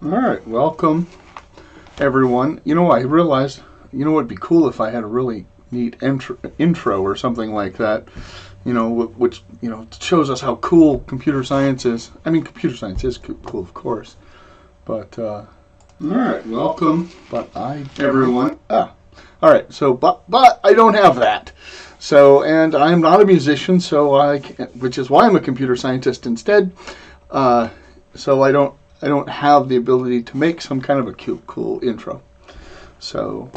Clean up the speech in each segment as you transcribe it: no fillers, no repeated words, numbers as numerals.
All right, welcome everyone. I realized, what'd be cool if I had a really neat intro or something like that, which, shows us how cool computer science is. I mean, computer science is cool, of course, but, all right, welcome, everyone. All right, so, but I don't have that. So, and I'm not a musician, so which is why I'm a computer scientist instead. So I don't have the ability to make some kind of a cool intro. So,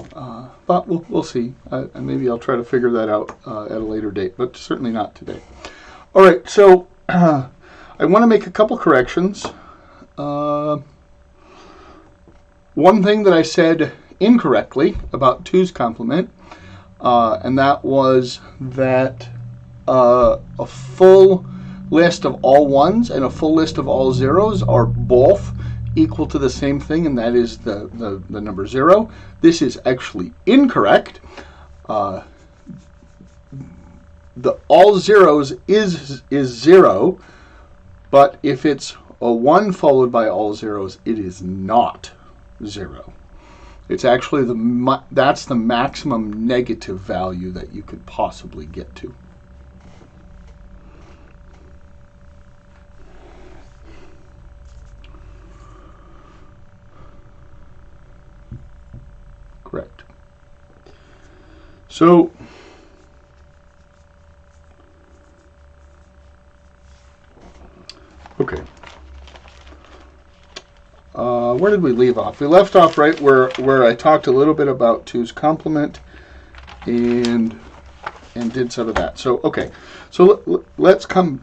but we'll see. Maybe I'll try to figure that out at a later date, but certainly not today. All right, so I want to make a couple corrections. One thing that I said incorrectly about 2's complement, and that was that a full list of all ones and a full list of all zeros are both equal to the same thing, and that is the number 0. This is actually incorrect. The all zeros is 0, but if it's a 1 followed by all zeros, it is not 0. It's actually that's the maximum negative value that you could possibly get to. Correct. So, okay. Where did we leave off? We left off right where I talked a little bit about 2's complement and did some of that. So okay, so let's come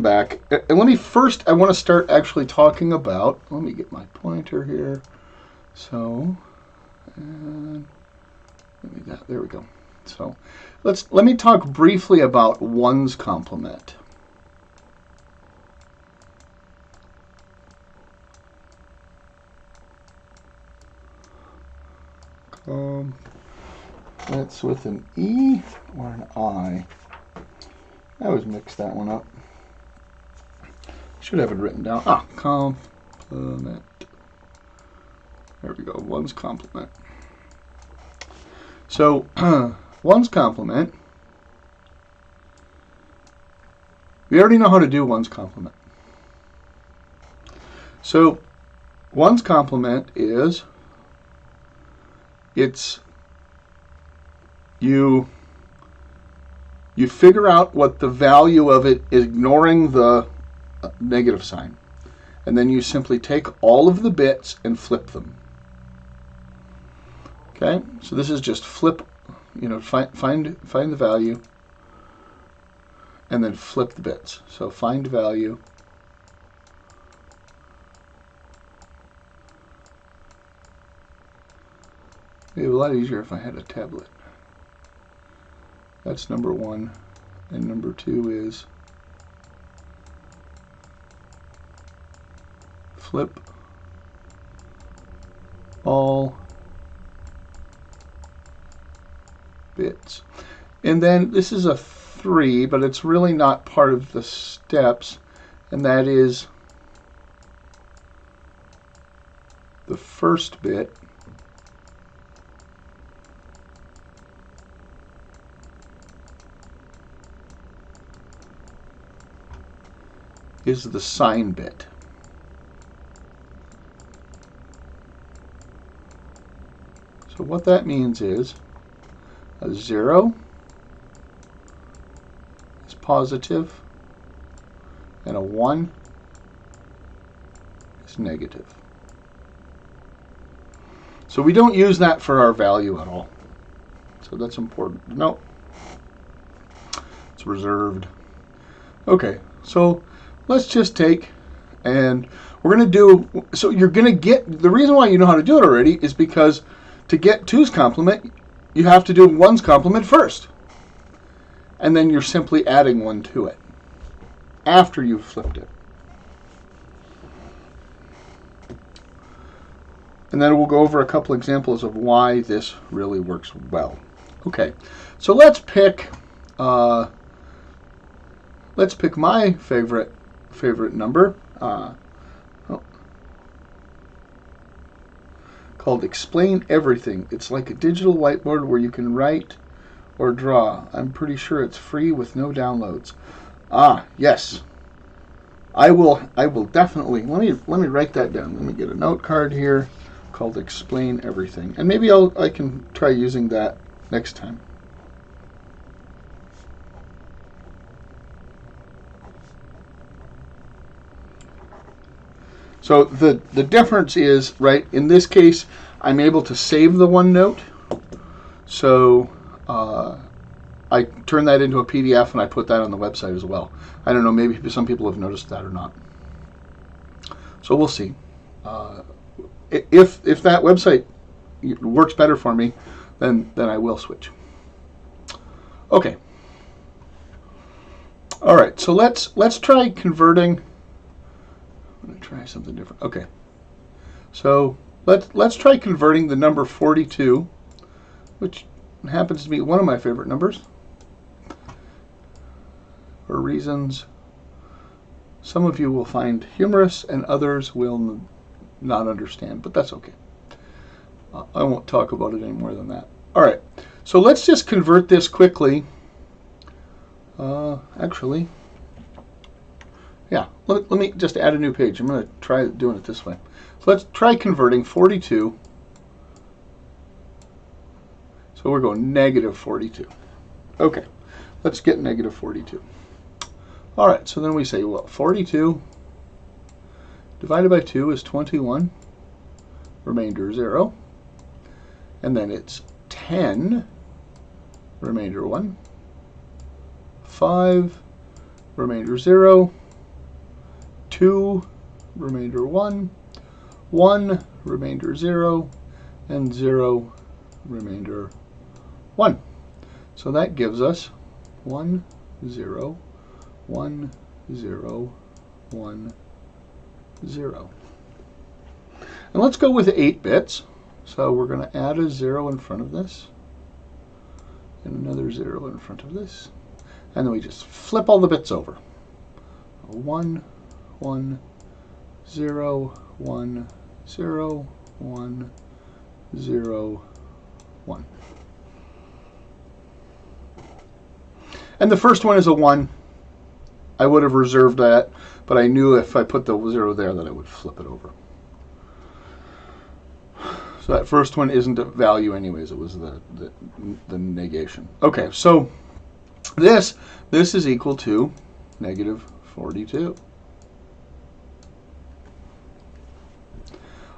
back, and I want to start actually talking about. Let me get my pointer here. So, and there we go. So let me talk briefly about 1's complement. That's with an E or an I. I always mix that one up. Should have it written down. Complement. There we go. 1's complement. So 1's complement. We already know how to do 1's complement. So 1's complement is you figure out what the value of it is, ignoring the negative sign, and then you simply take all of the bits and flip them. Okay, so this is just flip, find the value and then flip the bits. So find value, it'd be a lot easier if I had a tablet. That's number 1, and number 2 is flip all bits. And then this is a 3, but it's really not part of the steps, and that is the first bit is the sign bit. So what that means is a 0 is positive and a 1 is negative. So we don't use that for our value at all. So that's important. No, it's reserved. Okay, so let's just take, and we're going to do, so you're going to get, the reason why you know how to do it already is because to get 2's complement, you have to do 1's complement first. And then you're simply adding 1 to it after you've flipped it. And then we'll go over a couple examples of why this really works well. Okay, so let's pick my favorite number. called Explain Everything. It's like a digital whiteboard where you can write or draw. I'm pretty sure it's free with no downloads. Ah, yes. I will definitely, let me write that down. Let me get a note card here called Explain Everything. And maybe I can try using that next time. So the difference is, right, in this case, I'm able to save the OneNote. So I turn that into a PDF and I put that on the website as well. I don't know, maybe some people have noticed that or not. So we'll see. If that website works better for me, then I will switch. Okay. All right. So let's try converting. I'm going to try something different. Okay. So let's try converting the number 42, which happens to be one of my favorite numbers, for reasons some of you will find humorous and others will not understand, but that's okay. I won't talk about it any more than that. All right, so let's just convert this quickly. Actually, yeah, let me just add a new page. I'm going to try doing it this way. So let's try converting 42. So we're going negative 42. Okay, let's get negative 42. All right, so then we say, well, 42 divided by 2 is 21, remainder 0. And then it's 10, remainder 1. 5, remainder 0. 2, remainder 1. 1, remainder 0. And 0, remainder 1. So that gives us 1, 0, 1, 0, 1, 0. And let's go with 8 bits. So we're going to add a 0 in front of this, and another 0 in front of this. And then we just flip all the bits over. 1, 1, 0, 1, 0, 1, 0, 1. And the first one is a 1. I would have reserved that, but I knew if I put the 0 there that I would flip it over. So that first one isn't a value anyways, it was the negation. Okay, so this is equal to negative 42.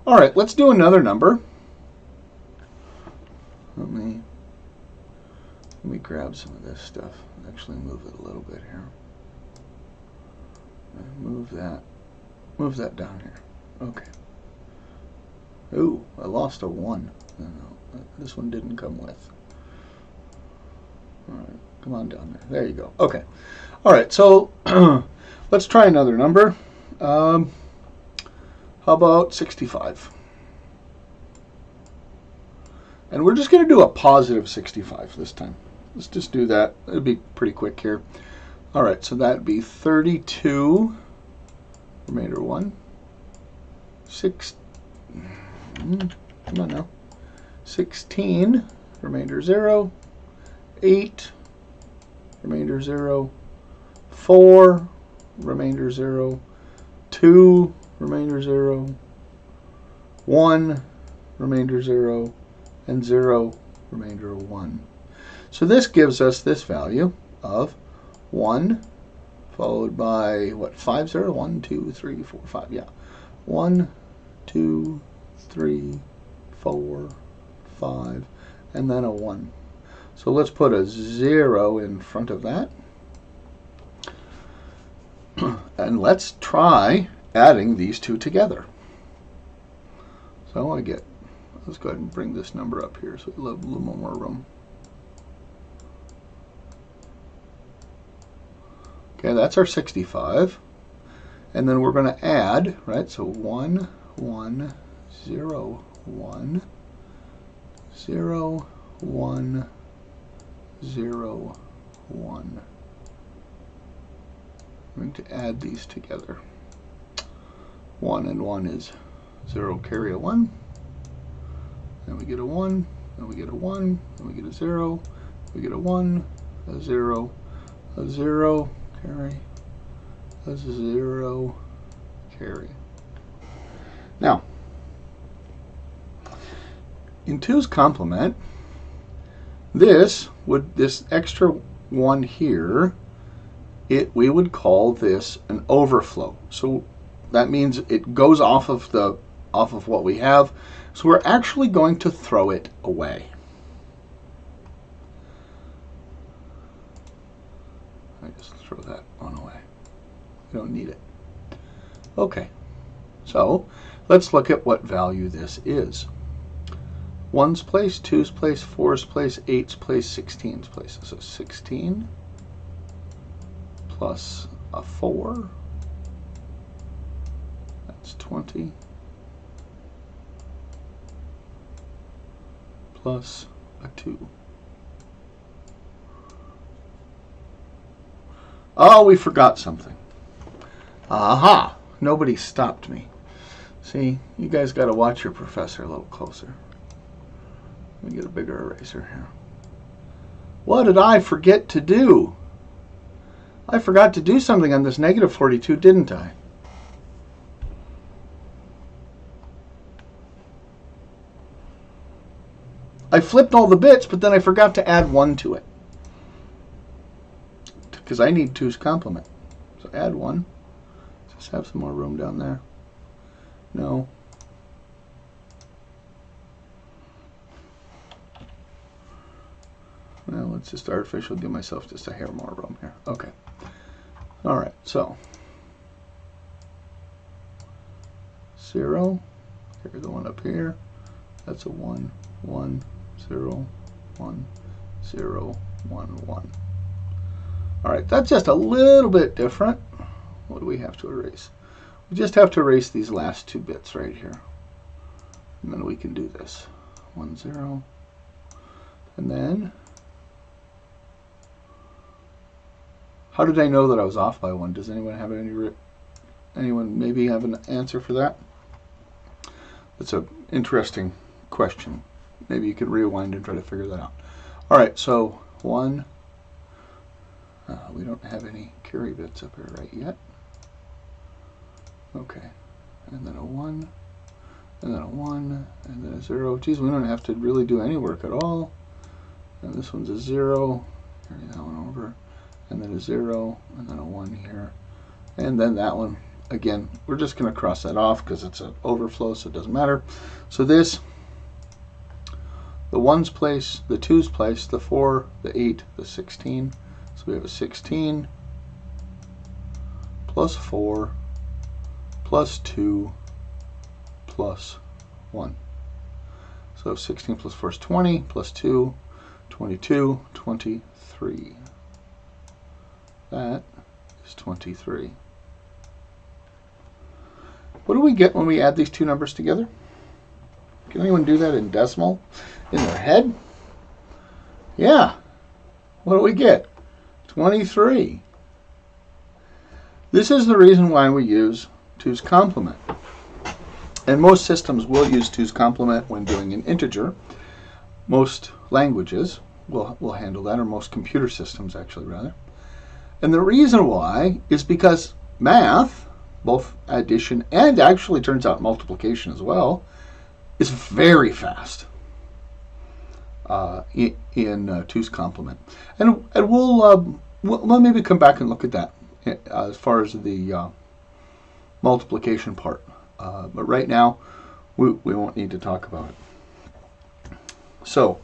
All right, let's do another number. Let me grab some of this stuff. Actually move it a little bit here. Move that down here. Okay. Ooh, I lost a 1. No, this one didn't come with. All right, come on down there. There you go. Okay. All right, so let's try another number. How about 65? And we're just going to do a positive 65 this time. Let's just do that. It'll be pretty quick here. All right, so that'd be 32, remainder 1, 6, come on now, 16, remainder 0, 8, remainder 0, 4, remainder 0, 2, remainder 0, 1, remainder 0, and 0, remainder 1. So this gives us this value of 1 followed by what, 5 0, 1 2 3 4 5, yeah, 1 2 3 4 5, and then a 1. So let's put a 0 in front of that, and let's try adding these two together. So let's go ahead and bring this number up here so we'll have a little more room. Okay, that's our 65. And then we're going to add, right? So 1, 1, 0, 1, 0, 1, 0, 1. I'm going to add these together. 1 and 1 is 0, carry a 1. then we get a 1, then we get a 1, then we get a 0, we get a 1, a 0, a 0, carry, a 0, carry. Now, in 2's complement, this extra 1 here, we would call this an overflow. So that means it goes off of what we have. So we're actually going to throw it away. I just throw that one away. We don't need it. Okay. So let's look at what value this is. 1's place, 2's place, 4's place, 8's place, 16's place. So 16 plus a 4, that's 20, plus a 2. Oh, we forgot something. Aha! Nobody stopped me. See, you guys got to watch your professor a little closer. Let me get a bigger eraser here. What did I forget to do? I forgot to do something on this negative 42, didn't I? I flipped all the bits, but then I forgot to add 1 to it. Because I need 2's complement. So add 1. Just have some more room down there. No. Well, let's just artificially give myself just a hair more room here. Okay. All right, so 0. Here's the one up here. That's a 1, 1, 0, 1, 0, 1, 1. All right, that's just a little bit different. What do we have to erase? We just have to erase these last 2 bits right here. And then we can do this. 1, 0. And then, how did I know that I was off by 1? Does anyone have anyone maybe have an answer for that? That's an interesting question. Maybe you could rewind and try to figure that out. All right, so 1. We don't have any carry bits up here right yet. Okay, and then a 1, and then a 1, and then a 0. Geez, we don't have to really do any work at all. And this one's a 0. Carry that one over. And then a 0, and then a 1 here. And then that one, again, we're just going to cross that off because it's an overflow, so it doesn't matter. So this, the 1's place, the 2's place, the 4, the 8, the 16. So we have a 16 plus 4 plus 2 plus 1. So 16 plus 4 is 20, plus 2, 22, 23. That is 23. What do we get when we add these 2 numbers together? Can anyone do that in decimal in their head? Yeah. What do we get? 23. This is the reason why we use 2's complement. And most systems will use 2's complement when doing an integer. Most languages will handle that, or most computer systems actually rather. And the reason why is because math, both addition and actually turns out multiplication as well, is very fast in 2's complement. And we'll maybe come back and look at that as far as the multiplication part. But right now, we won't need to talk about it. So,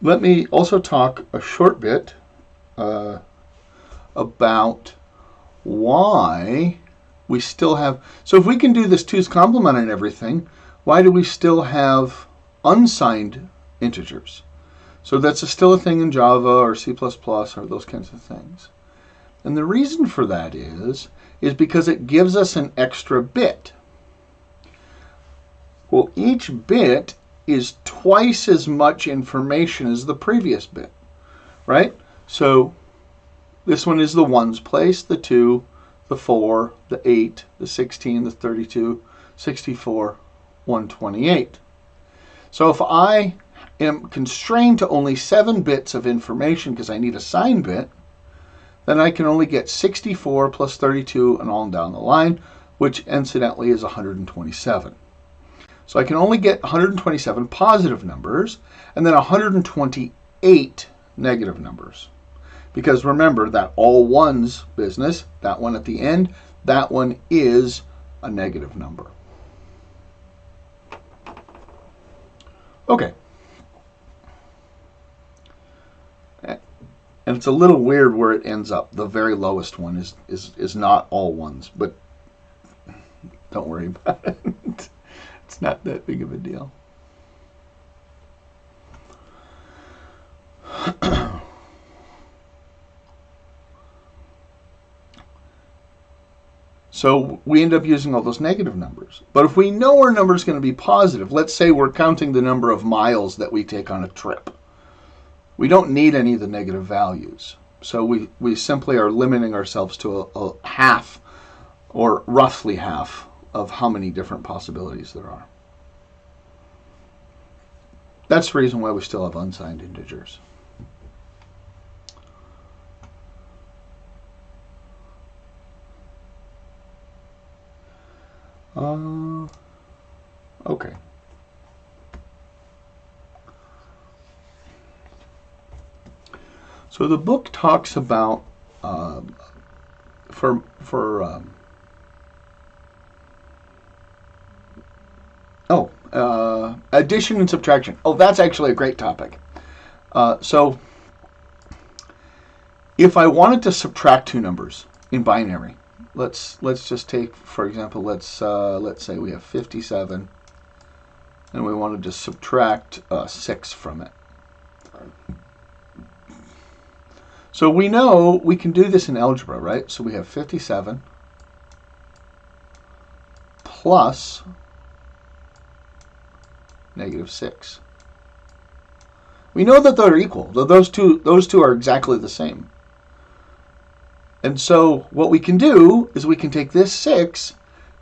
let me also talk a short bit about why we still have... So if we can do this 2's complement and everything, why do we still have unsigned integers? So that's still a thing in Java or C++ or those kinds of things. And the reason for that is because it gives us an extra bit. Well, each bit is twice as much information as the previous bit, right? So this one is the 1's place, the 2, the 4, the 8, the 16, the 32. 64, 128. So if I am constrained to only 7 bits of information because I need a sign bit, then I can only get 64 plus 32 and on down the line, which incidentally is 127. So I can only get 127 positive numbers and then 128 negative numbers. Because remember that all ones business, that one at the end, that one is a negative number. Okay. And it's a little weird where it ends up. The very lowest one is not all ones, but don't worry about it. It's not that big of a deal. So we end up using all those negative numbers. But if we know our number is going to be positive, let's say we're counting the number of miles that we take on a trip. We don't need any of the negative values. So we simply are limiting ourselves to a half, or roughly half, of how many different possibilities there are. That's the reason why we still have unsigned integers. Okay. So the book talks about addition and subtraction. Oh, that's actually a great topic. So if I wanted to subtract two numbers in binary, let's just take, for example, let's say we have 57 and we wanted to subtract 6 from it. So we know we can do this in algebra, right? So we have 57 plus negative 6. We know that they're equal. Those two are exactly the same. And so what we can do is we can take this 6,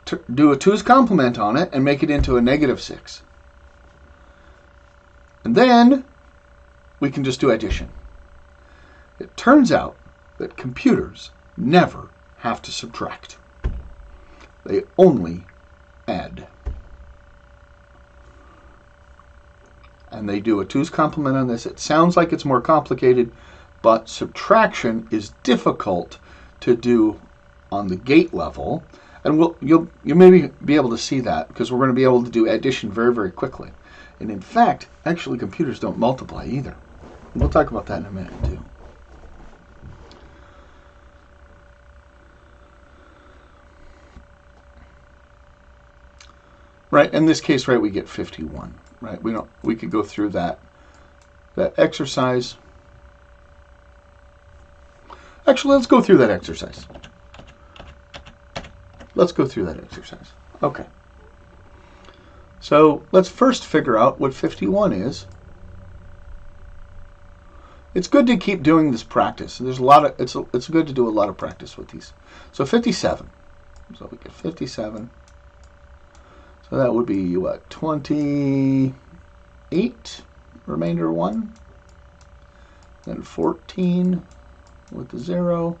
do a 2's complement on it, and make it into a negative 6. And then we can just do addition. It turns out that computers never have to subtract. They only add. And they do a 2's complement on this. It sounds like it's more complicated, but subtraction is difficult to do on the gate level. And you'll maybe be able to see that because we're going to be able to do addition very, very quickly. And in fact, actually computers don't multiply either. We'll talk about that in a minute too. Right, in this case, right, we get 51. Right, we could go through that exercise. Actually, let's go through that exercise. Okay. So let's first figure out what 51 is. It's good to keep doing this practice. There's a lot of it's good to do a lot of practice with these. So 57. So we get 57. So that would be what? 28 remainder 1. Then 14 with the 0,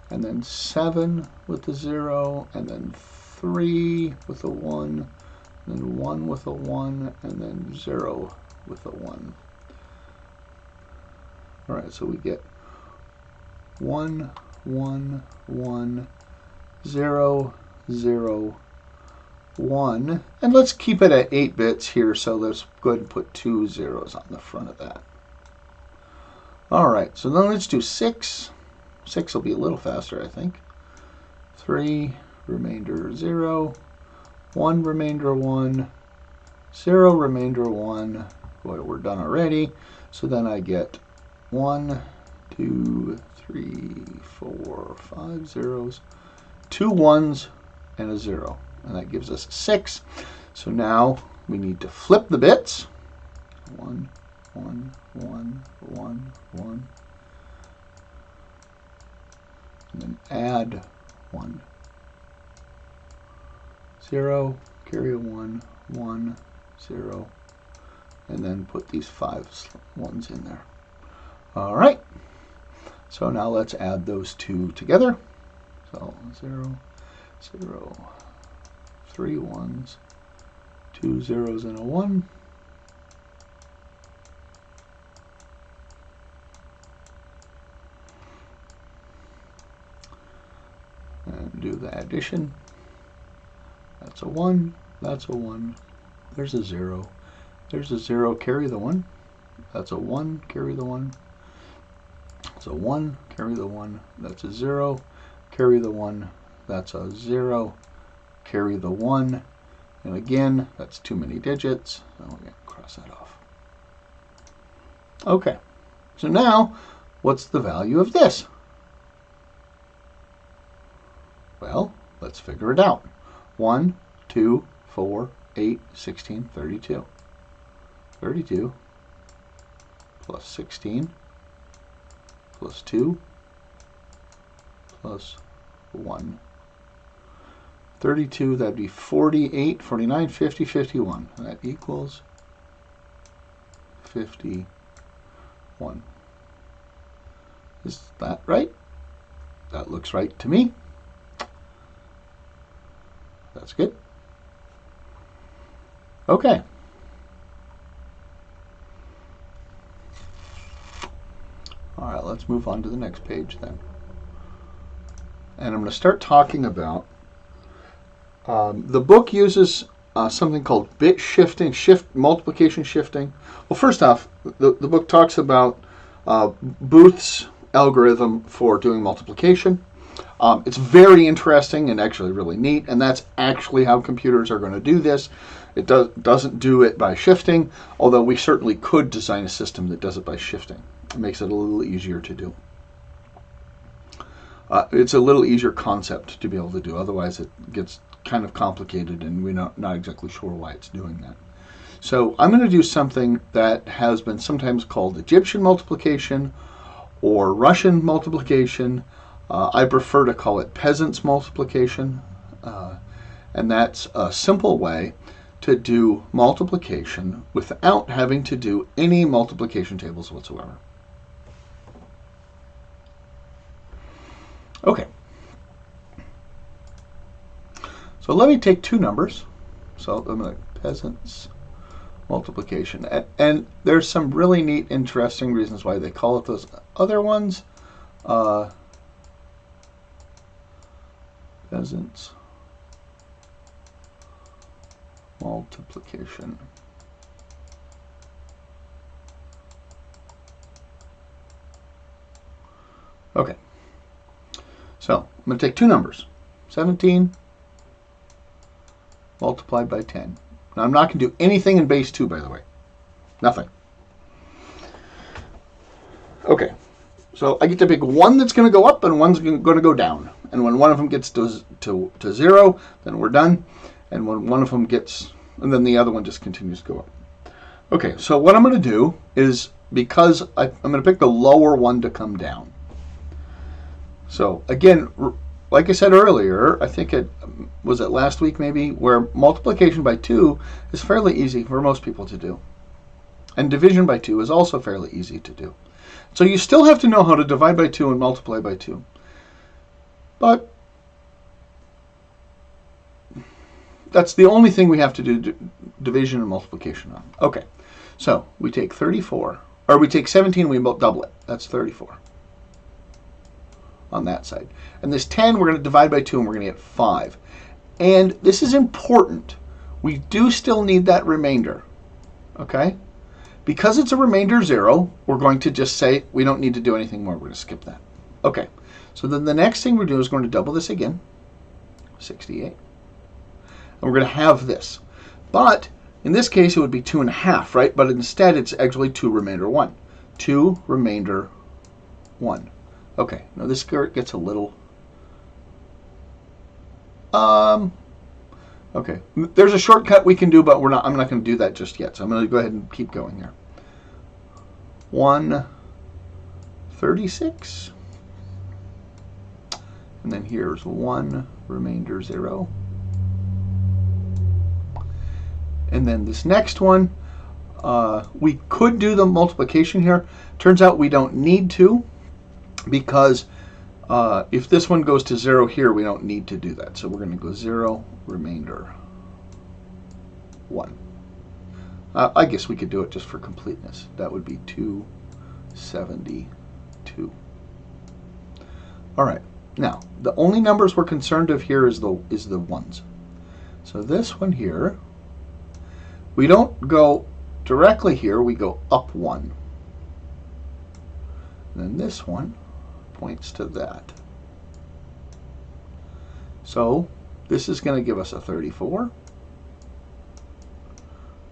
and then 7 with the 0, and then 3 with a 1, and then 1 with a 1, and then 0 with a 1. All right, so we get 1, 1, 1, 0, 0, 1. And let's keep it at 8 bits here, so let's go ahead and put 2 zeros on the front of that. All right, so then let's do 6. 6 will be a little faster, I think. 3, remainder 0, 1, remainder 1, 0, remainder 1. Boy, we're done already. So then I get 1, 2, 3, 4, 5 zeros, 2 1s, and a 0. And that gives us 6. So now we need to flip the bits. 1, 1, 1, 1, 1. And then add 1. 0, carry a 1, 1, 0, and then put these 5 ones in there. All right. So now let's add those two together. So 0, 0, 3 ones, 2 zeros, and a 1. And do the addition. That's a 1, that's a 1, there's a 0, there's a 0, carry the 1, that's a 1, carry the 1, it's a 1, carry the 1, that's a 0, carry the 1, that's a 0, carry the 1, and again, that's too many digits, so we're going to cross that off. Okay, so now, what's the value of this? Well, let's figure it out. 1, 2, 4, 8, 16, 32. 32 plus 16 plus 2 plus 1. 32, that'd be 48, 49, 50, 51. That equals 51. Is that right? That looks right to me. That's good. Okay. All right, let's move on to the next page then. And I'm going to start talking about, the book uses something called bit shifting, multiplication shifting. Well, first off, the book talks about Booth's algorithm for doing multiplication. It's very interesting and actually really neat, and that's actually how computers are going to do this. It doesn't do it by shifting, although we certainly could design a system that does it by shifting. It makes it a little easier to do. It's a little easier concept to be able to do, otherwise it gets kind of complicated and we're not exactly sure why it's doing that. So I'm going to do something that has been sometimes called Egyptian multiplication or Russian multiplication. I prefer to call it peasants multiplication, and that's a simple way to do multiplication without having to do any multiplication tables whatsoever. Okay. So let me take two numbers. So I'm going to peasants multiplication. And there's some really neat, interesting reasons why they call it those other ones. Peasants multiplication. Okay. So I'm going to take two numbers. 17 multiplied by 10. Now I'm not going to do anything in base 2, by the way. Nothing. Okay. So I get to pick one that's going to go up and one's going to go down. And when one of them gets to 0, then we're done. And when one of them gets, and then the other one just continues to go up. Okay, so what I'm going to do is, because I'm going to pick the lower one to come down. So again, like I said earlier, I think it was it last week maybe, where multiplication by 2 is fairly easy for most people to do. And division by 2 is also fairly easy to do. So you still have to know how to divide by 2 and multiply by 2. But that's the only thing we have to do division and multiplication on. Okay, so we take 34, or we take 17 and we double it. That's 34 on that side. And this 10 we're going to divide by 2 and we're going to get 5. And this is important. We do still need that remainder. Okay? Because it's a remainder 0, we're going to just say we don't need to do anything more. We're going to skip that. Okay. So then the next thing we're doing is going to double this again. 68. And we're going to have this. But in this case it would be 2.5, right? But instead it's actually 2 remainder 1. 2 remainder 1. Okay, now this gets a little... Okay, there's a shortcut we can do, but I'm not going to do that just yet. So I'm going to go ahead and keep going here. 136. And then here's 1 remainder 0. And then this next one, we could do the multiplication here. Turns out we don't need to, because if this one goes to 0 here, we don't need to do that. So we're going to go 0, remainder 1. I guess we could do it just for completeness. That would be 272. All right. Now, the only numbers we're concerned of here is the ones. So this one here, we don't go directly here, we go up 1. And then this one points to that. So this is going to give us a 34.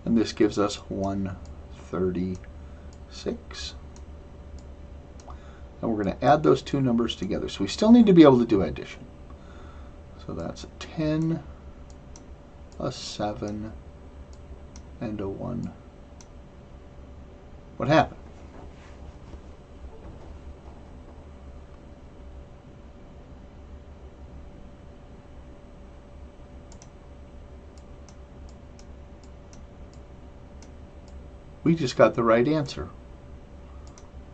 And this gives us 136. And we're going to add those two numbers together. So we still need to be able to do addition. So that's a 10, a 7, and a 1. What happened? We just got the right answer.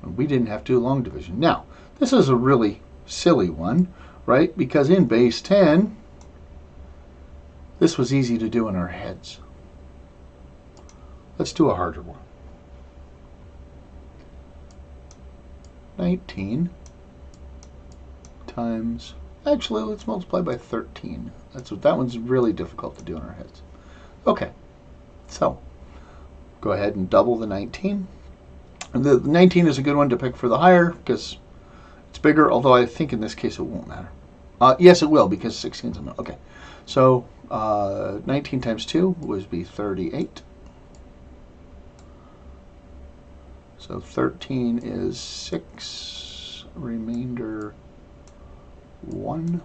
We didn't have to do long division. Now, this is a really silly one, right? Because in base 10, this was easy to do in our heads. Let's do a harder one. 19 times, actually let's multiply by 13. That one's really difficult to do in our heads. Okay, so go ahead and double the 19. And the 19 is a good one to pick for the higher because it's bigger, although I think in this case it won't matter. Yes, it will, because 16 is a number. Okay, so 19 times 2 would be 38. So 13 is 6, remainder 1.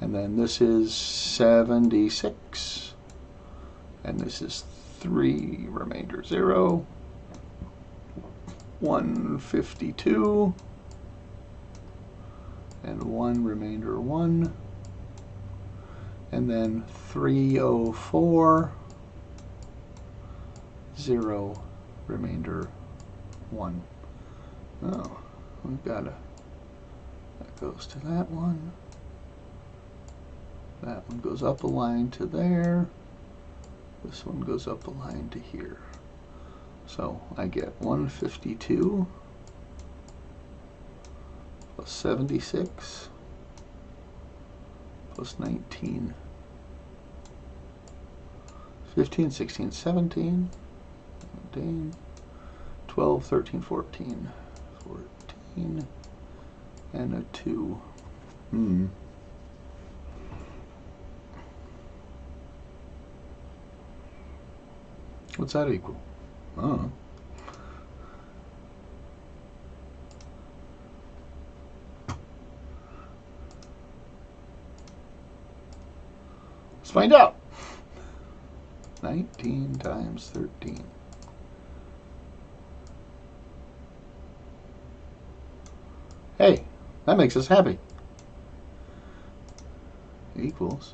And then this is 76. And this is 3, remainder 0. 152. And 1, remainder 1. And then 304. 0, remainder 1. Oh, we've got that goes to that one. That one goes up a line to there. This one goes up a line to here. So I get 152 plus 76 plus 19. 15, 16, 17. 12, 13, 14. 14. And a 2. What's that equal? Oh. Let's find out. 19 times 13. Hey, that makes us happy. Equals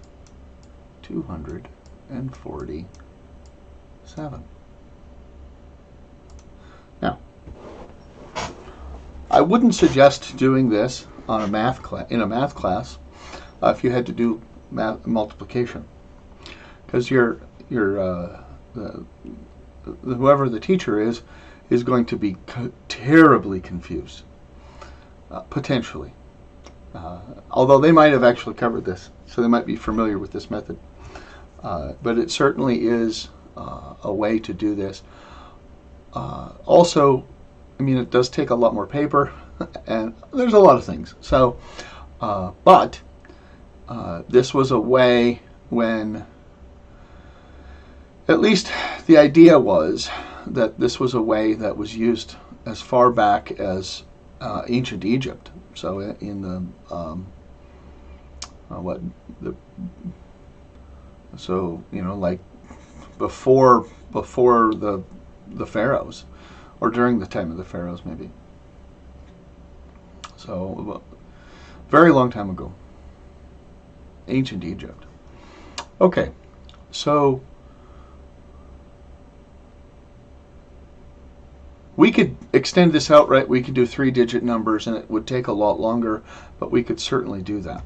247. Now, I wouldn't suggest doing this on a math class in a math class if you had to do multiplication, because whoever the teacher is going to be terribly confused. Potentially. Although they might have actually covered this, so they might be familiar with this method. But it certainly is a way to do this. Also, I mean, it does take a lot more paper, and there's a lot of things. So, but this was a way when, at least the idea was that this was a way that was used as far back as ancient Egypt. So in the like before the pharaohs, or during the time of the pharaohs, maybe. So very long time ago, ancient Egypt. Okay, so We could extend this out, right? We could do 3-digit numbers and it would take a lot longer, but we could certainly do that.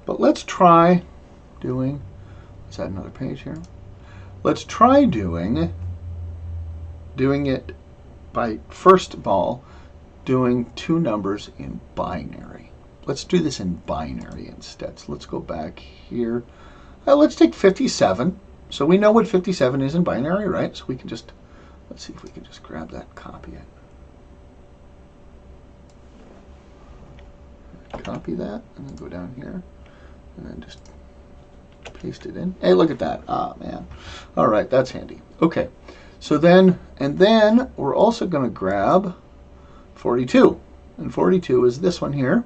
But let's try doing, let's add another page here. Let's try doing it by, first of all, doing two numbers in binary. Let's do this in binary instead. So let's go back here. Let's take 57. So we know what 57 is in binary, right? So we can just, let's see if we can just grab that, copy it. Copy that, and then go down here, and then just paste it in. Hey, look at that. Ah, man. All right, that's handy. Okay, so then, and then we're also going to grab 42. And 42 is this one here.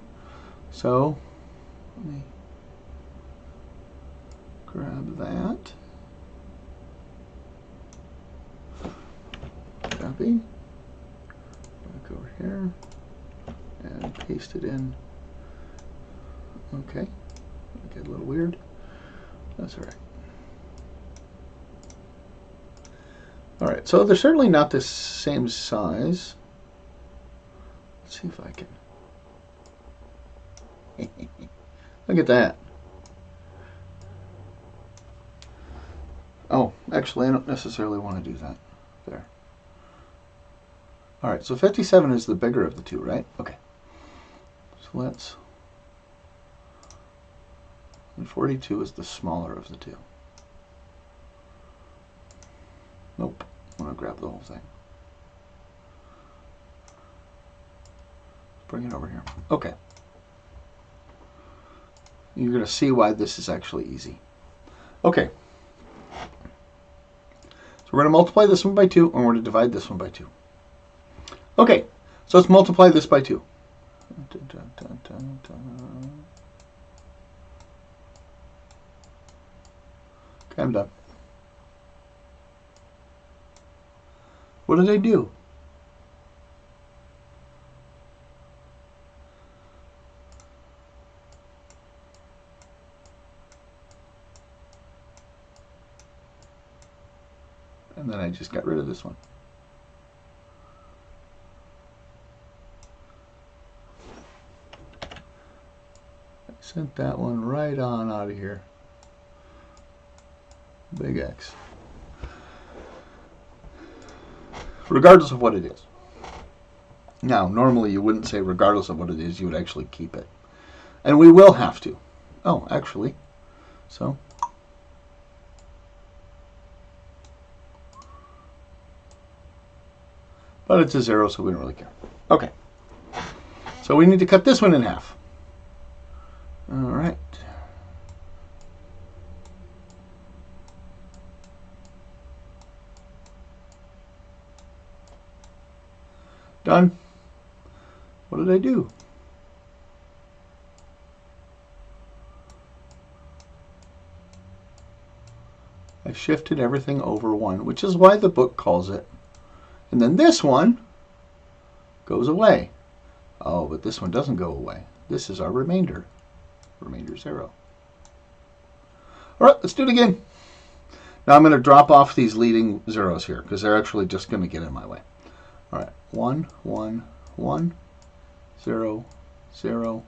So let me grab that. Copy. Back over here and paste it in. Okay. Get a little weird. That's all right. All right, so they're certainly not the same size. Let's see if I can. Look at that. Oh, actually, I don't necessarily want to do that. There. All right, so 57 is the bigger of the two, right? Okay. So let's... And 42 is the smaller of the two. Nope. I want to grab the whole thing. Bring it over here. Okay. You're going to see why this is actually easy. Okay. So we're going to multiply this one by 2, and we're going to divide this one by 2. Okay. So let's multiply this by 2. Okay, I'm done. What did I do? And then I just got rid of this one. I sent that one right on out of here. Big X. Regardless of what it is. Now, normally you wouldn't say regardless of what it is, you would actually keep it. And we will have to. Oh, actually. So. But it's a 0, so we don't really care. Okay. So we need to cut this one in half. All right. Done. What did I do? I shifted everything over 1, which is why the book calls it. And then this one goes away. Oh, but this one doesn't go away. This is our remainder. Remainder 0. All right, let's do it again. Now I'm going to drop off these leading zeros here because they're actually just going to get in my way. All right, 1, 1, 1, 0, 0,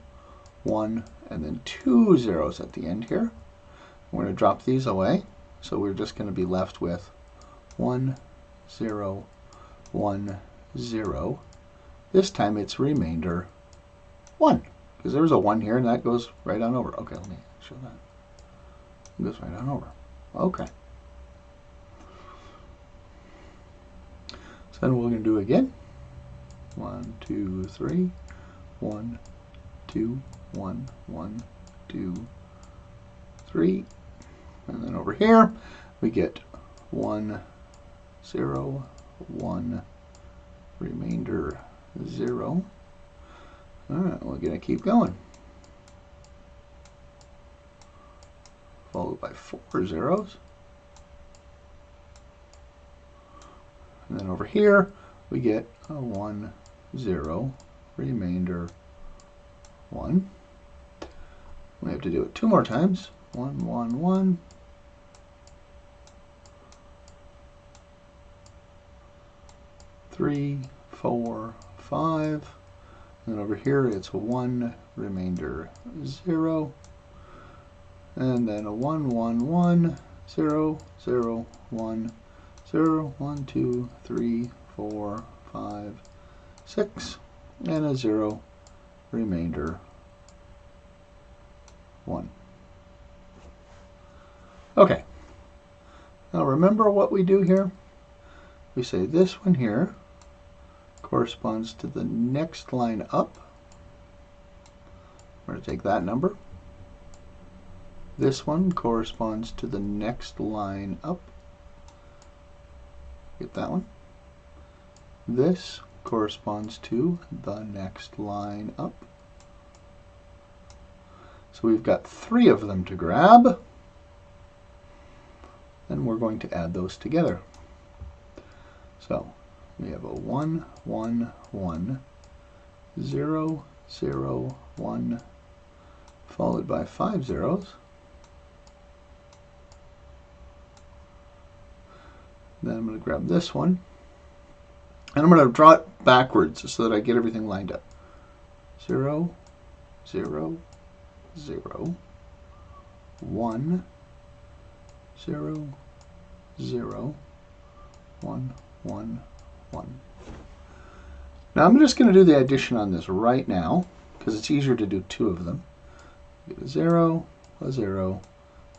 1, and then 2 zeros at the end here. We're going to drop these away, so we're just going to be left with 1, 0, 1, 0. This time it's remainder 1, because there's a 1 here, and that goes right on over. Okay, let me show that. It goes right on over. Okay. So then we're going to do it again. 1, 2, 3. 1, 2, 1, 1, 2, 3. And then over here we get 1, 0, 1, remainder 0. All right, we're going to keep going. Followed by 4 zeros. And then over here, we get a 1, 0, remainder 1. We have to do it 2 more times. 1, 1, 1. 3, 4, 5. And over here it's 1, remainder 0. And then a 1, 1, 1, 0, 0, 1, 0, 1, 2, 3, 4, 5, 6, and a 0, remainder 1. Okay. Now remember what we do here? We say this one here corresponds to the next line up. We're going to take that number. This one corresponds to the next line up. Get that one. This corresponds to the next line up. So we've got 3 of them to grab. And we're going to add those together. So we have a 1, 1, 1, 0, 0, 1, followed by 5 zeros. Then I'm going to grab this one, and I'm going to draw it backwards so that I get everything lined up. 0, 0, 0, 1, 0, 0, 1, 1, 1. Now I'm just going to do the addition on this right now, because it's easier to do 2 of them. Get a 0, a 0,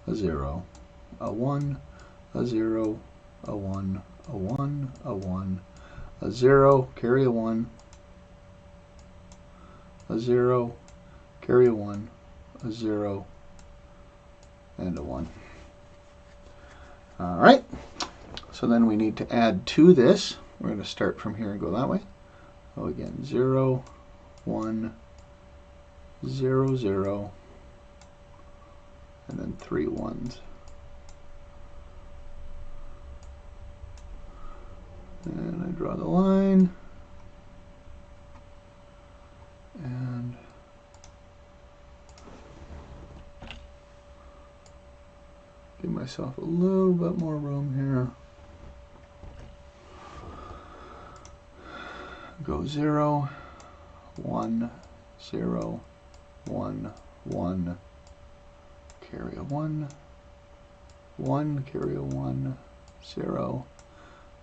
a 0, a 1, a 0, a 1, a 1, a 1, a 0, carry a 1, a 0, carry a 1, a 0, and a 1. All right, so then we need to add to this. We're going to start from here and go that way. Oh, again, 0, 1, 0, 0, and then 3 1s. And I draw the line, and give myself a little bit more room here. Go 0, 1, 0, 1, 1, carry a 1, 1, carry a 1, 0,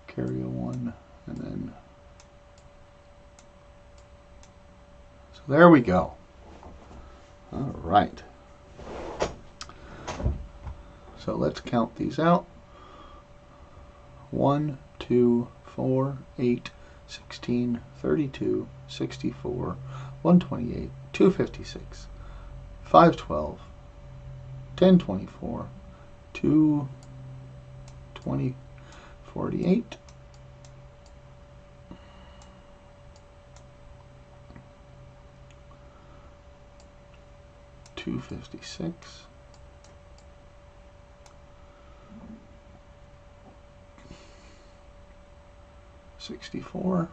carry a 1, and then, so there we go. All right. So let's count these out. 1, 2, 4, 8, 16, 32, 64, 128, 256, 512, 1024, 220, 48, 256, 64,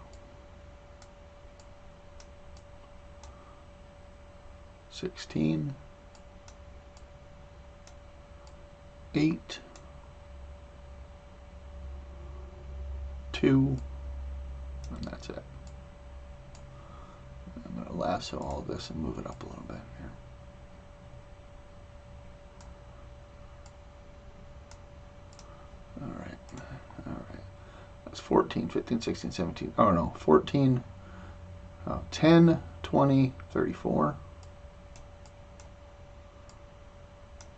16, 8, 2, and that's it. I'm going to lasso all of this and move it up a little bit here. All right. That's 14, 15, 16, 17. Oh no, 14, 10, 20, 34.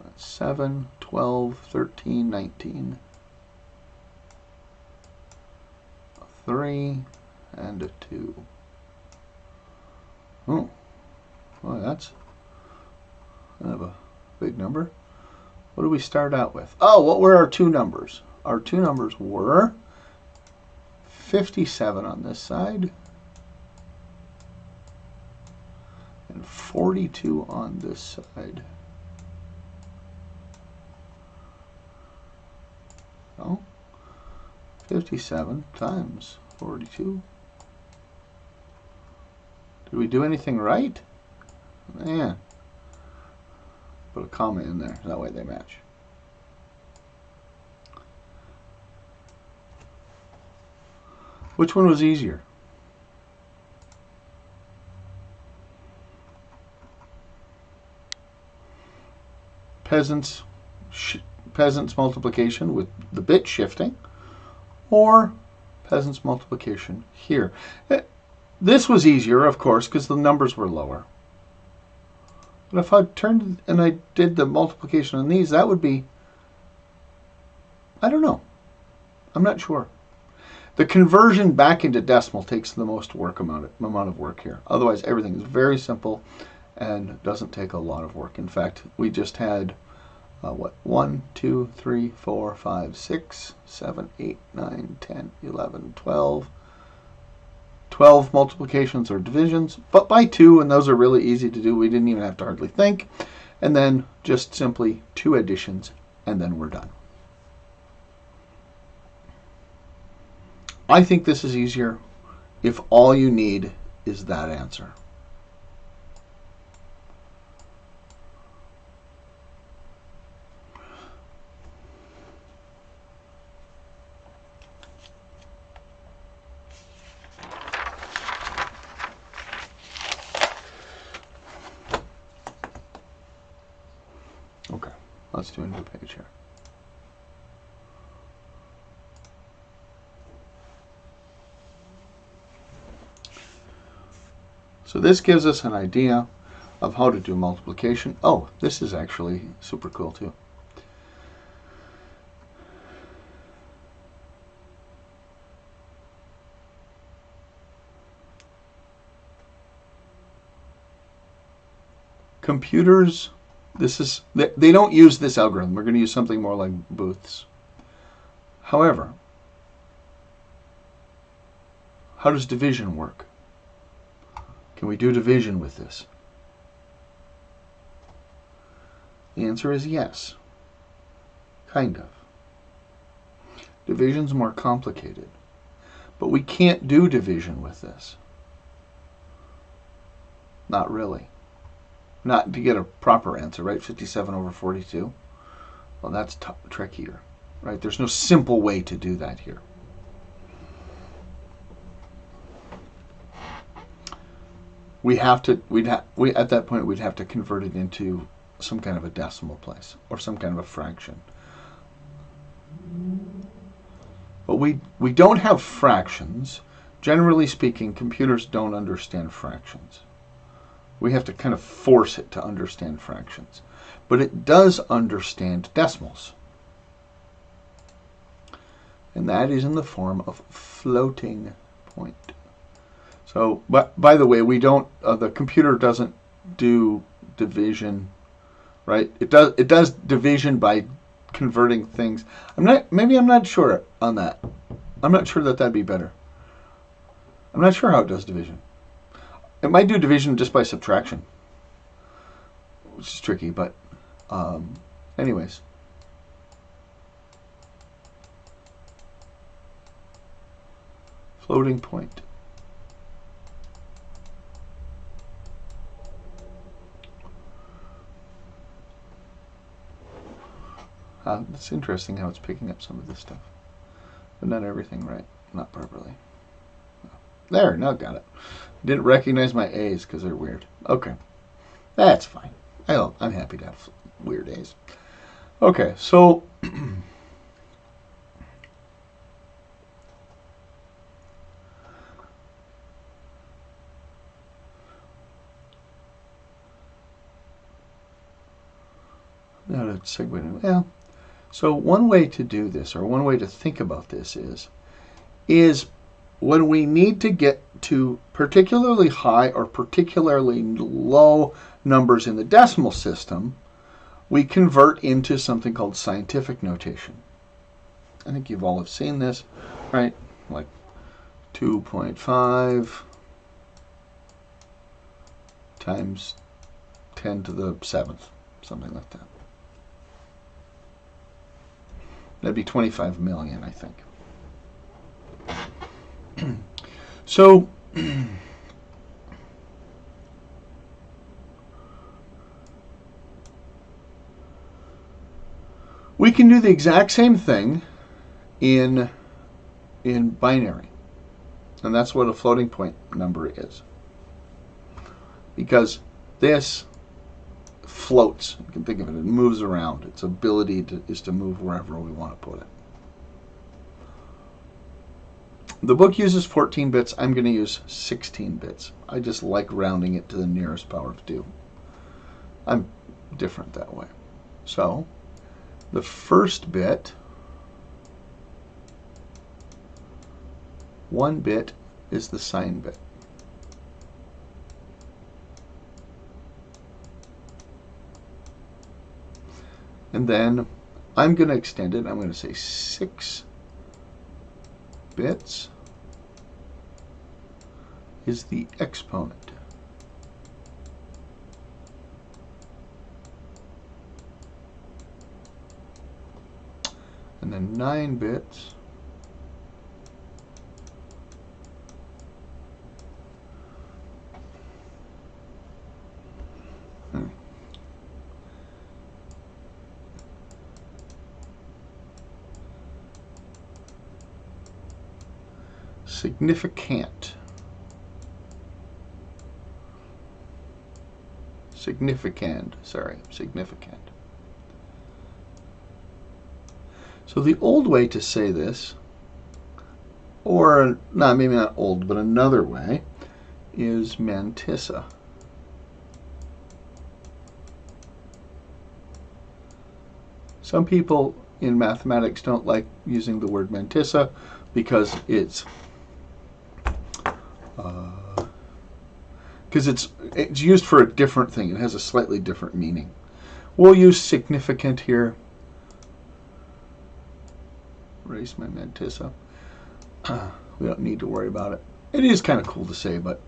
That's 7, 12, 13, 19. A 3 and a 2. Oh, well, that's kind of a big number. What do we start out with? Oh, what were our 2 numbers? Our 2 numbers were 57 on this side and 42 on this side. So 57 times 42. Did we do anything right? Man. Put a comma in there, that way they match. Which one was easier? Peasants multiplication with the bit shifting, or peasants multiplication here. This was easier, of course, because the numbers were lower. But if I turned and I did the multiplication on these, that would be, I don't know. I'm not sure. The conversion back into decimal takes the most amount of work here. Otherwise, everything is very simple and doesn't take a lot of work. In fact, we just had 1, 2, 3, 4, 5, 6, 7, 8, 9, 10, 11, 12. 12 multiplications or divisions, but by 2, and those are really easy to do. We didn't even have to hardly think. And then just simply 2 additions, and then we're done. I think this is easier if all you need is that answer. Okay, let's do a new page here. So this gives us an idea of how to do multiplication. Oh, this is actually super cool too. Computers, they don't use this algorithm. We're going to use something more like Booth's. However, how does division work? Can we do division with this? The answer is yes. Kind of. Division's more complicated. But we can't do division with this. Not really. Not to get a proper answer, right? 57 over 42. Well, that's trickier, right? There's no simple way to do that here. At that point, we'd have to convert it into some kind of a decimal place or some kind of a fraction. But we don't have fractions. Generally speaking, computers don't understand fractions. We have to kind of force it to understand fractions. But it does understand decimals. And that is in the form of floating point. So, by the way, we don't. The computer doesn't do division, right? It does division by converting things. Maybe I'm not sure on that. I'm not sure that'd be better. I'm not sure how it does division. It might do division just by subtraction, which is tricky. But, anyways. Floating point. It's interesting how it's picking up some of this stuff. But not everything right. Not properly. There, now got it. Didn't recognize my A's because they're weird. Okay. That's fine. I'm happy to have weird A's. Okay, so... now to segue. Well, so one way to do this, or one way to think about this is when we need to get to particularly high or particularly low numbers in the decimal system, we convert into something called scientific notation. I think you've all have seen this, right? Like 2.5 times 10 to the 7th, something like that. That'd be 25 million, I think. So, we can do the exact same thing in binary. And that's what a floating point number is. Because this floats. You can think of it. It moves around. Its ability is to move wherever we want to put it. The book uses 14 bits. I'm going to use 16 bits. I just like rounding it to the nearest power of 2. I'm different that way. So, the first bit, 1 bit, is the sign bit. And then I'm going to extend it. I'm going to say 6 bits is the exponent. And then 9 bits significant. Significant. So the old way to say this, or not, maybe not old, but another way, is mantissa. Some people in mathematics don't like using the word mantissa because it's used for a different thing. It has a slightly different meaning. We'll use significant here. Erase my mantissa. We don't need to worry about it. It is kind of cool to say, but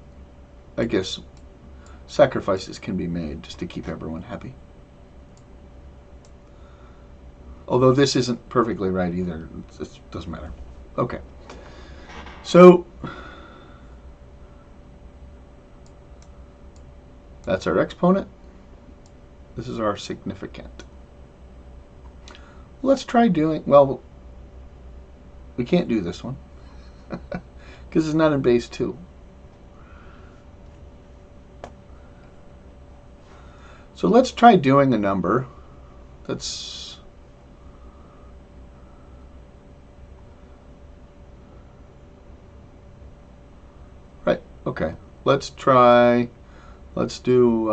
I guess sacrifices can be made just to keep everyone happy. Although this isn't perfectly right either. It doesn't matter. Okay. So that's our exponent. This is our significant. Let's try doing, well, we can't do this one because it's not in base 2. So let's try doing a number that's right. Okay, let's try. Let's do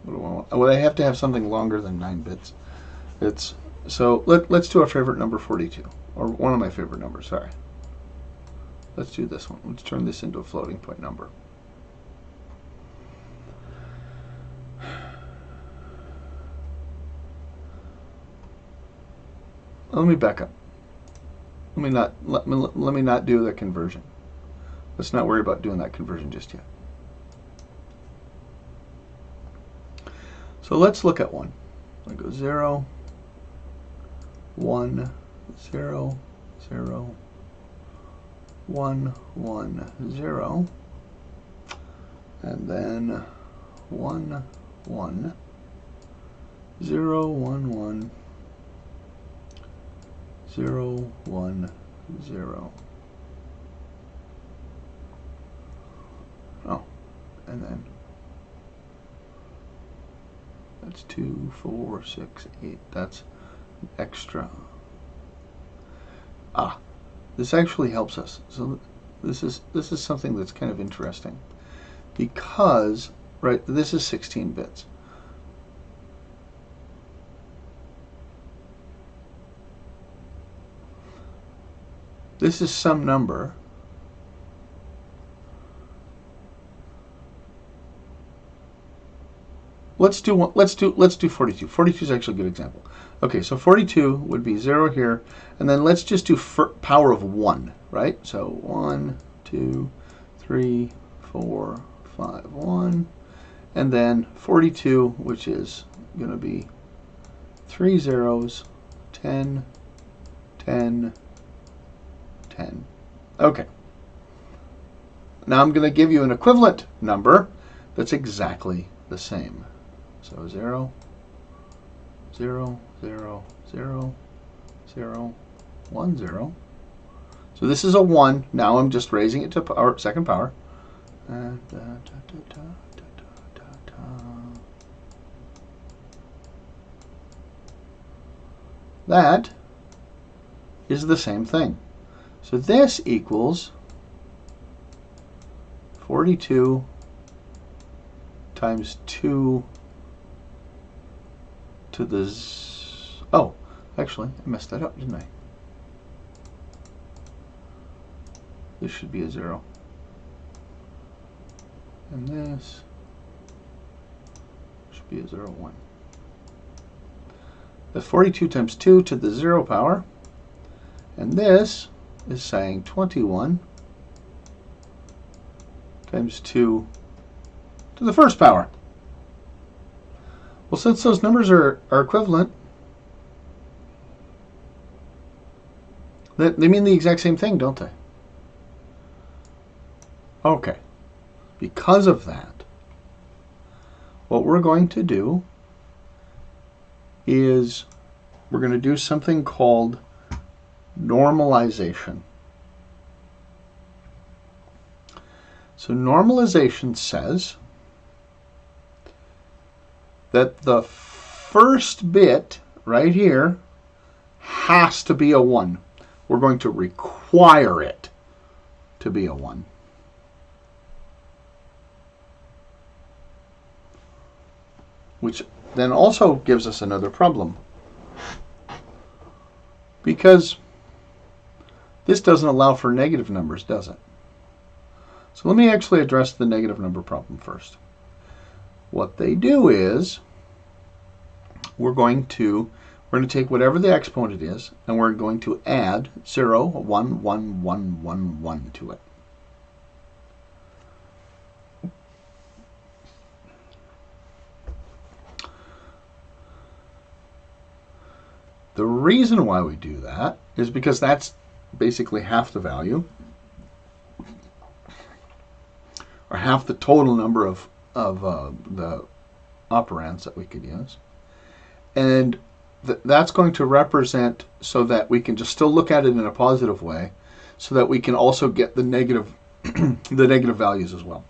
what do I want? Well, I have to have something longer than 9 bits. It's so let's do our favorite number, 42, or one of my favorite numbers. Sorry. Let's do this one. Let's turn this into a floating point number. Let me back up. Let me not do the conversion. Let's not worry about doing that conversion just yet. So let's look at 1. I go 0, 1, 0, 0, 1, 1, 0, and then 1, 1, 0, 1, 1, 0, 1, 0. Oh, and then that's 2, 4, 6, 8. That's an extra. This actually helps us. So this is something that's kind of interesting because, right, this is 16 bits. This is some number. Let's do 42. 42 is actually a good example. Okay, so 42 would be 0 here, and then let's just do power of 1, right? So 1, 2, 3, 4, 5, 1, and then 42, which is going to be 3 zeros, 10, 10, 10. Okay. Now I'm going to give you an equivalent number that's exactly the same. So 0, 0, 0, 0, 0, 1, 0. So this is a 1. Now I'm just raising it to power, second power. That is the same thing. So this equals 42 times 2 to the... Oh, actually, I messed that up, didn't I? This should be a 0. And this should be a 0, 1. That's 42 times 2 to the 0 power. And this is saying 21 times 2 to the first power. Well, since those numbers are equivalent, they mean the exact same thing, don't they? Okay. Because of that, what we're going to do is we're going to do something called normalization. So normalization says that the first bit right here has to be a 1. We're going to require it to be a 1. Which then also gives us another problem, because this doesn't allow for negative numbers, does it? So let me actually address the negative number problem first. What they do is we're going to take whatever the exponent is, and we're going to add 0, 1, 1, 1, 1, 1 to it. The reason why we do that is because that's basically half the value, or half the total number of the operands that we could use. And that's going to represent so that we can just still look at it in a positive way, so that we can also get the negative the negative values as well.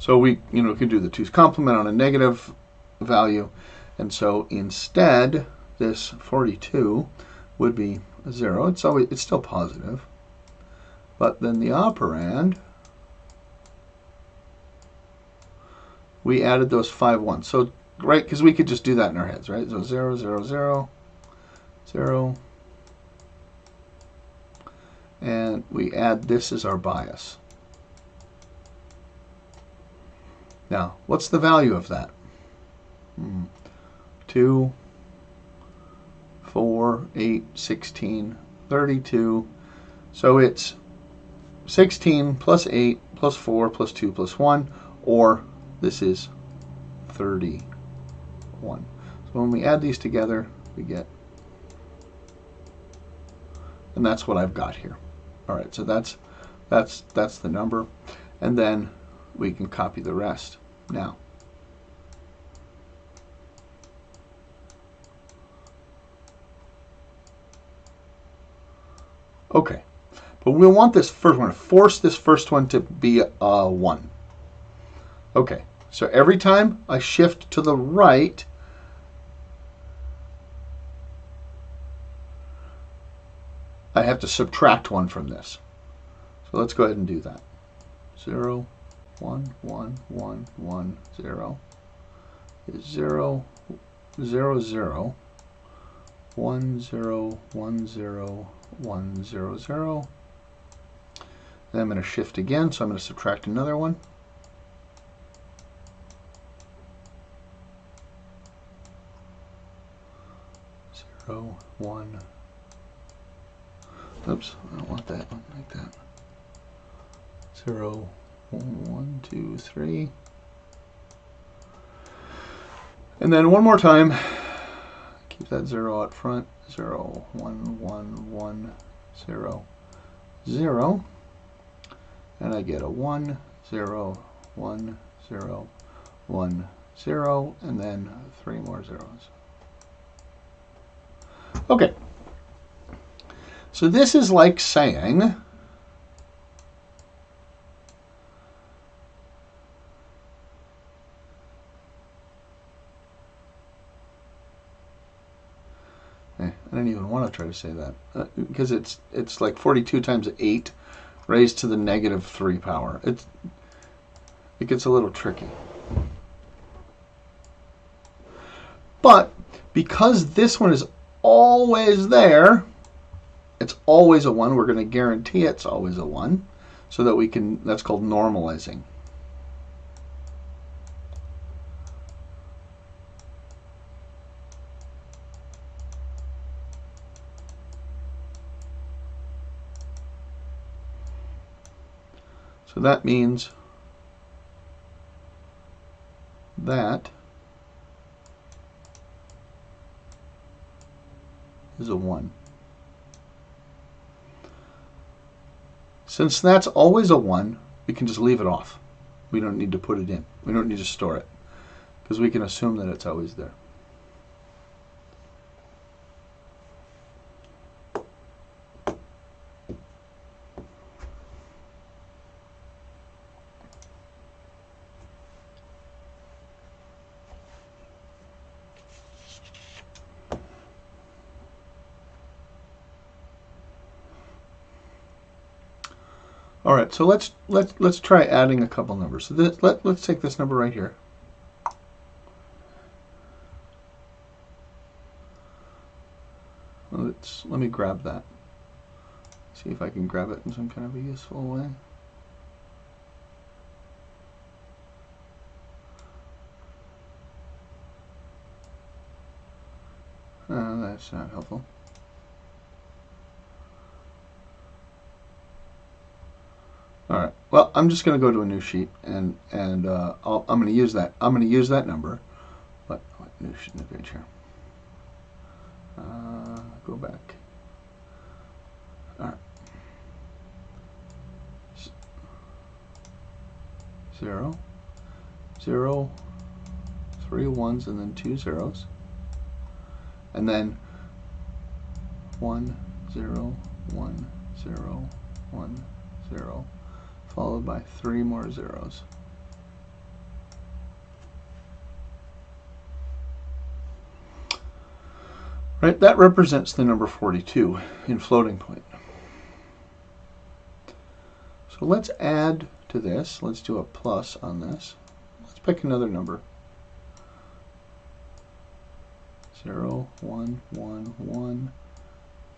So we can do the 2's complement on a negative value, and so instead this 42 would be a 0. It's still positive, but then the operand, we added those 5 1s. So right, because we could just do that in our heads, right? So 0, 0, 0, 0, and we add this as our bias. Now, what's the value of that? 2, 4, 8, 16, 32. So it's 16 plus 8 plus 4 plus 2 plus 1, or this is 31. So when we add these together, we get, and that's what I've got here. All right, so that's the number, and then we can copy the rest now. Okay, but we want this first one, force this first one to be a 1. Okay, so every time I shift to the right, I have to subtract 1 from this. So let's go ahead and do that. 0, 1, 1, 1, 1, 0 is 0, 0, 0, 1, 0, 1, 0, 1, 0, 0. Then I'm going to shift again, so I'm going to subtract another one. Zero, 1. Oops, I don't want that one like that. 0, 1, 2, 3. And then one more time, keep that 0 out front. 0, 1, 1, 1, 0, 0. And I get a 1, 0, 1, 0, 1, 0, and then 3 more zeros. Okay. So this is like saying I don't even want to try to say that because it's like 42 times 8 raised to the negative 3 power. It gets a little tricky. But because this one is always there, it's always a 1. We're going to guarantee it's always a 1 so that we can, that's called normalizing. So that means that is a 1. Since that's always a 1, we can just leave it off. We don't need to put it in. We don't need to store it because we can assume that it's always there. All right, so let's try adding a couple numbers. So let's take this number right here. Let me grab that. See if I can grab it in some kind of a useful way. That's not helpful. All right. Well, I'm just going to go to a new sheet, and I'm going to use that. I'm going to use that number. But new sheet image here. Go back. All right. 0, 0, 3 1s, and then 2 zeros, and then 1 0 1 0 1 0. Followed by 3 more zeros. Right, that represents the number 42 in floating point. So let's add to this. Let's do a plus on this. Let's pick another number. 0 1 1 1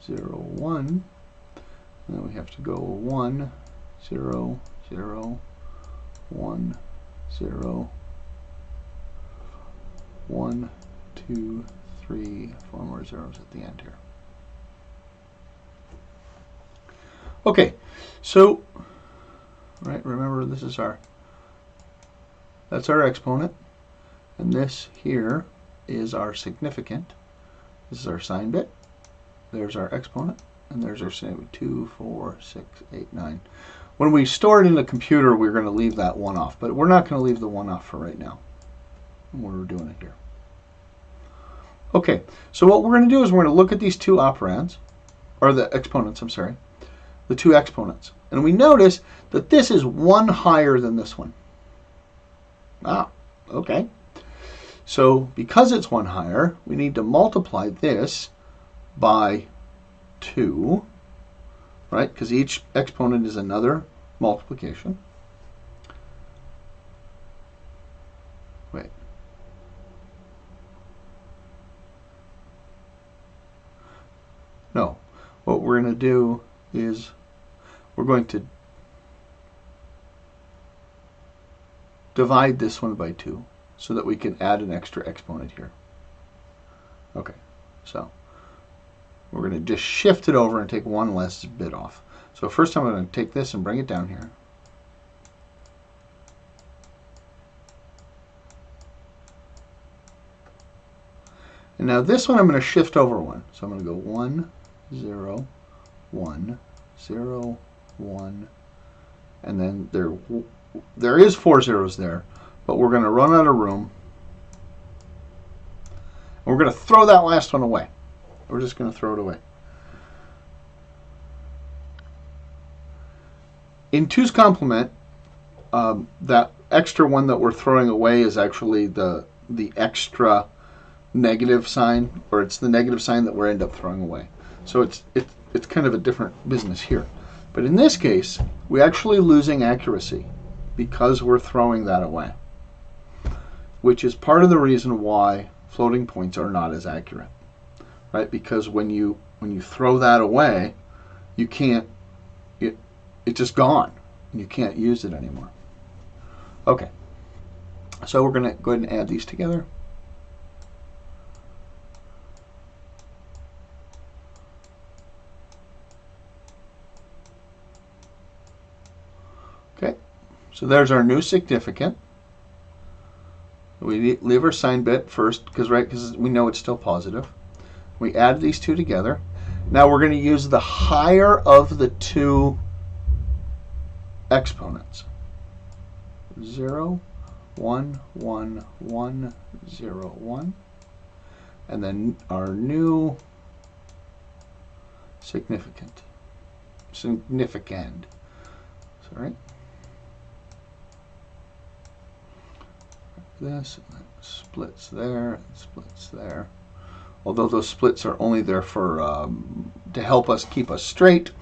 0 1. And then we have to go 1 0 0 1 0 1 2 3 4 more zeros at the end here. Okay, so right, remember this is that's our exponent, and this here is our significant. This is our sign bit. There's our exponent, and there's our sign. 2 4 6 8 9. When we store it in the computer, we're going to leave that 1 off, but we're not going to leave the 1 off for right now. We're doing it here. Okay, so what we're going to do is we're going to look at these two operands, or the exponents, I'm sorry, the two exponents. And we notice that this is 1 higher than this one. Ah, okay. So because it's 1 higher, we need to multiply this by 2, right? Because each exponent is another multiplication. Wait. No. What we're going to do is we're going to divide this one by 2 so that we can add an extra exponent here. Okay, so we're going to just shift it over and take 1 less bit off. So first I'm going to take this and bring it down here. And now this one I'm going to shift over 1. So I'm going to go 1 0 1 0 1, and then there is 4 zeros there, but we're going to run out of room, we're going to throw that last one away. We're just going to throw it away. In 2's complement, that extra one that we're throwing away is actually the extra negative sign, or it's the negative sign that we end up throwing away. So it's kind of a different business here. But in this case, we're actually losing accuracy because we're throwing that away, which is part of the reason why floating points are not as accurate, right? Because when you throw that away, you can't, it's just gone. You can't use it anymore. Okay, so we're going to go ahead and add these together. Okay, so there's our new significant. We leave our sign bit first because we know it's still positive. We add these two together. Now we're going to use the higher of the two exponents. 0, 1, 1, 1, 0, 1. And then our new significant. Sorry. This, and that splits there, and splits there. Although those splits are only there for to help us keep us straight,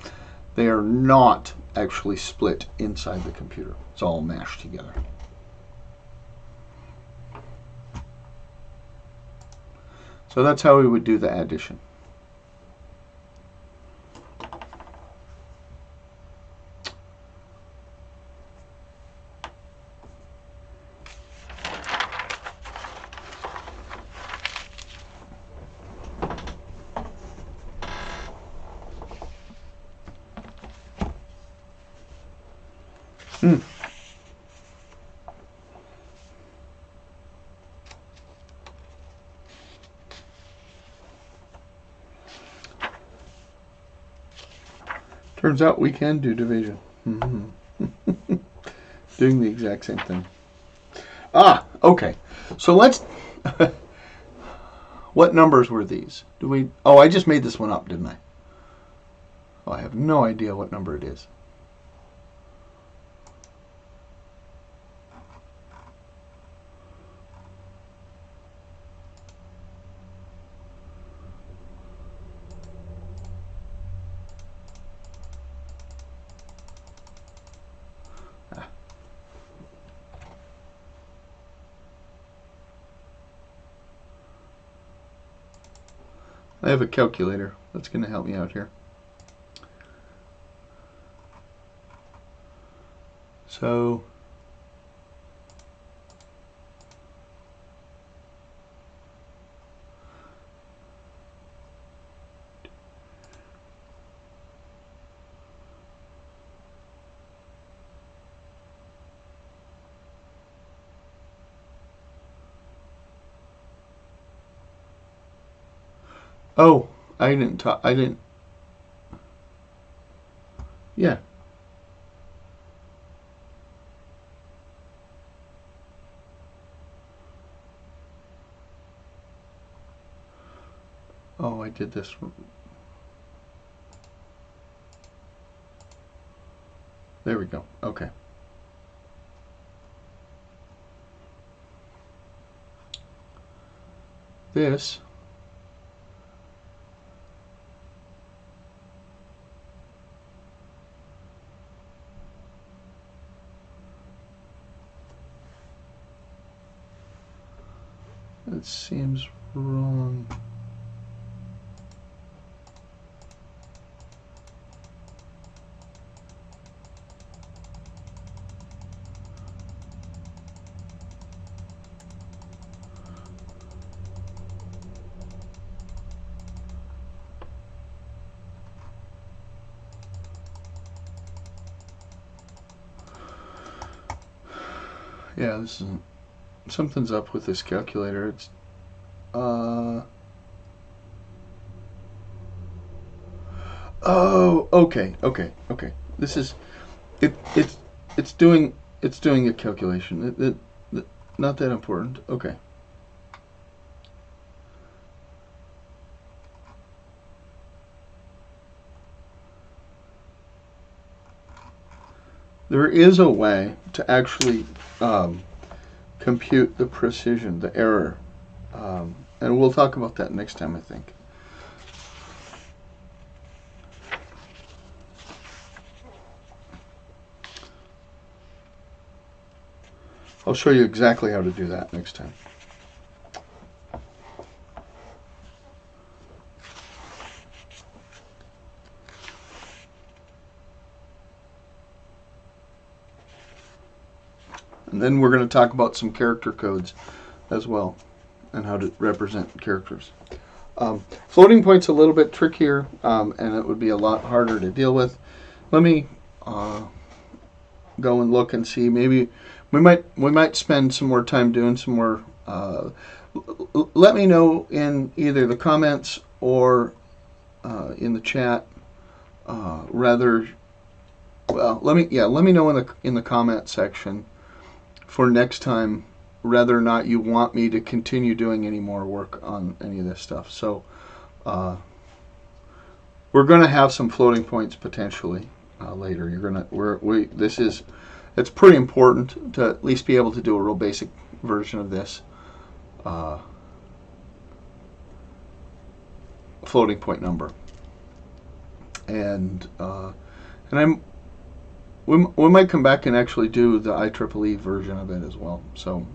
they are not actually split inside the computer. It's all mashed together. So that's how we would do the addition. Turns out we can do division. Doing the exact same thing. Okay. So let's... What numbers were these? Oh, I just made this one up, didn't I? Oh, I have no idea what number it is. I have a calculator that's going to help me out here. So oh, I didn't. Yeah. Oh, I did this. There we go. Okay. This it seems wrong. Yeah, this isn't. Something's up with this calculator. It's oh, okay. This is it's doing a calculation. Not that important. Okay. there is a way to actually compute the precision, the error, and we'll talk about that next time, I think. I'll show you exactly how to do that next time. And then we're going to talk about some character codes as well and how to represent characters. Floating point's a little bit trickier, and it would be a lot harder to deal with. Let me go and look and see. Maybe we might spend some more time doing some more. Let me know in either the comments or in the chat. Let me know in the comment section for next time whether or not you want me to continue doing any more work on any of this stuff. So we're going to have some floating points potentially later. It's pretty important to at least be able to do a real basic version of this floating point number. And we might come back and actually do the IEEE version of it as well. So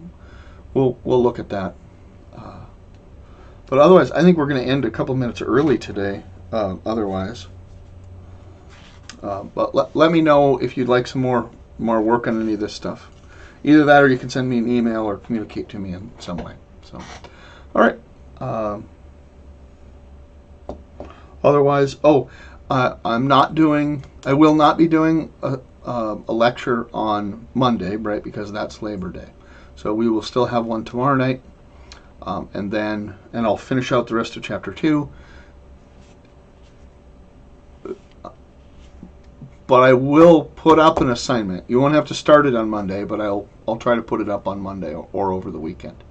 we'll look at that. But otherwise, I think we're going to end a couple minutes early today. Otherwise, but let me know if you'd like some more work on any of this stuff. Either that, or you can send me an email or communicate to me in some way. So, all right. Otherwise, I will not be doing a lecture on Monday, right? Because that's Labor Day. So we will still have one tomorrow night, and I'll finish out the rest of Chapter 2. But I will put up an assignment. You won't have to start it on Monday, but I'll try to put it up on Monday or over the weekend.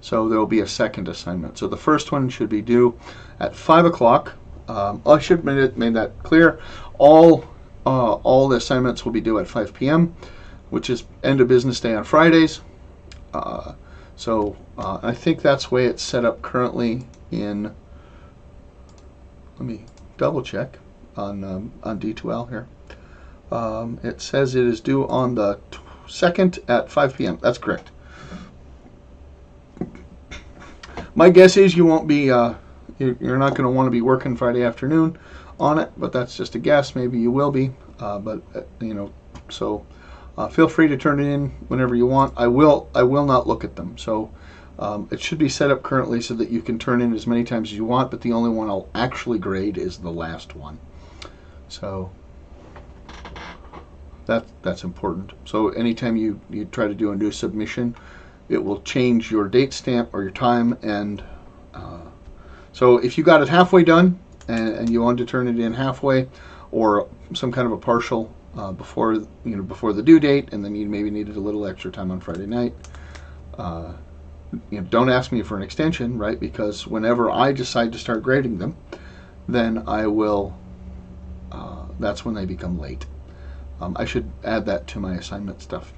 So there will be a second assignment. So the first one should be due at 5 o'clock. I should have made that clear. All the assignments will be due at 5 p.m., which is end of business day on Fridays. So I think that's the way it's set up currently in. Let me double check on D2L here. It says it is due on the 2nd at 5 p.m. That's correct. My guess is you won't be, you're not going to want to be working Friday afternoon on it, but that's just a guess. Maybe you will be, so feel free to turn it in whenever you want. I will not look at them. So it should be set up currently so that you can turn in as many times as you want, but the only one I'll actually grade is the last one. So that's important. So anytime you try to do a new submission, it will change your date stamp or your time. And so if you got it halfway done and you want to turn it in halfway or some kind of a partial before the due date, and then you maybe needed a little extra time on Friday night, don't ask me for an extension, right? Because whenever I decide to start grading them, then I will. That's when they become late. I should add that to my assignment stuff.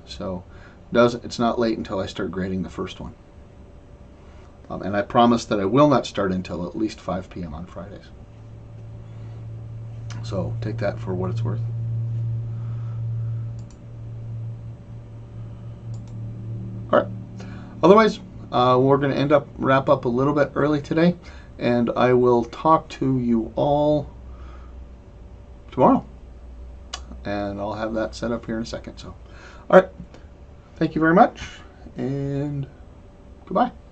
So it's not late until I start grading the first one. And I promise that I will not start until at least 5 p.m. on Fridays. So take that for what it's worth. All right. Otherwise, we're going to wrap up a little bit early today, and I will talk to you all tomorrow. And I'll have that set up here in a second. So, all right. Thank you very much, and goodbye.